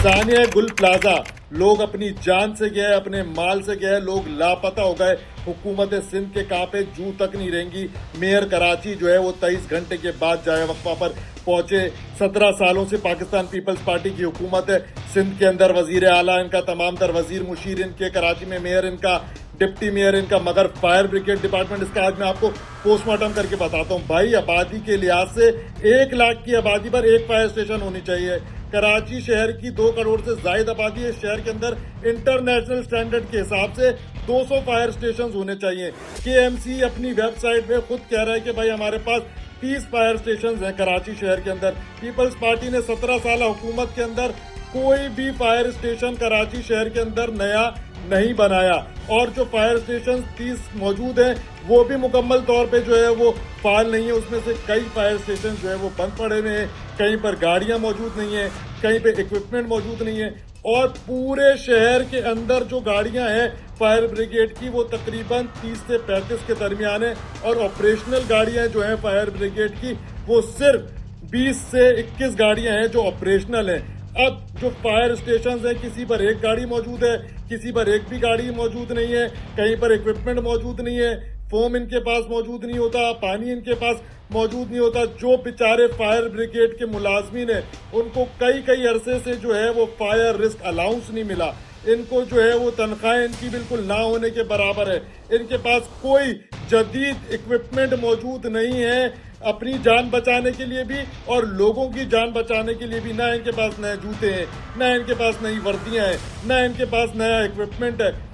सानिया गुल प्लाजा, लोग अपनी जान से गए, अपने माल से गए, लोग लापता हो गए। हुकूमत सिंध के कांपे जू तक नहीं रहेंगी। मेयर कराची जो है वो 23 घंटे के बाद जाए वक्फा पर पहुंचे। 17 सालों से पाकिस्तान पीपल्स पार्टी की हुकूमत है सिंध के अंदर। वजीर आला इनका, तमाम तर वजीर मुशीर इनके, कराची में मेयर इनका, डिप्टी मेयर इनका, मगर फायर ब्रिगेड डिपार्टमेंट इसका आज मैं आपको पोस्टमार्टम करके बताता हूँ। भाई, आबादी के लिहाज से 1 लाख की आबादी पर एक फायर स्टेशन होनी चाहिए। कराची शहर की 2 करोड़ से ज्यादा आबादी है। शहर के अंदर इंटरनेशनल स्टैंडर्ड के हिसाब से 200 फायर स्टेशन होने चाहिए। केएमसी अपनी वेबसाइट पे खुद कह रहा है कि भाई हमारे पास 30 फायर स्टेशन हैं कराची शहर के अंदर। पीपल्स पार्टी ने 17 साल हुकूमत के अंदर कोई भी फायर स्टेशन कराची शहर के अंदर नया नहीं बनाया, और जो फायर स्टेशन 30 मौजूद हैं वो भी मुकम्मल तौर पे जो है वो फाल नहीं है। उसमें से कई फायर स्टेशन जो है वो बंद पड़े हुए हैं, कहीं पर गाड़ियां मौजूद नहीं है, कहीं पे इक्विपमेंट मौजूद नहीं है। और पूरे शहर के अंदर जो गाड़ियां हैं फायर ब्रिगेड की वो तकरीबन 30 से 35 के दरमियान है, और ऑपरेशनल गाड़ियां जो हैं फायर ब्रिगेड की वो सिर्फ 20 से 21 गाड़ियां हैं जो ऑपरेशनल हैं। अब जो फायर स्टेशन है, किसी पर एक गाड़ी मौजूद है, किसी पर एक भी गाड़ी मौजूद नहीं है, कहीं पर इक्विपमेंट मौजूद नहीं है, फोम इनके पास मौजूद नहीं होता, पानी इनके पास मौजूद नहीं होता। जो बेचारे फायर ब्रिगेड के मुलाजमीन है उनको कई कई अरसे से जो है वो फायर रिस्क अलाउंस नहीं मिला। इनको जो है वो तनख्वाहें इनकी बिल्कुल ना होने के बराबर है। इनके पास कोई जदीद इक्विपमेंट मौजूद नहीं है अपनी जान बचाने के लिए भी और लोगों की जान बचाने के लिए भी। ना इनके पास नए जूते हैं, ना इनके पास नई वर्दियां हैं, ना इनके पास नया इक्विपमेंट है।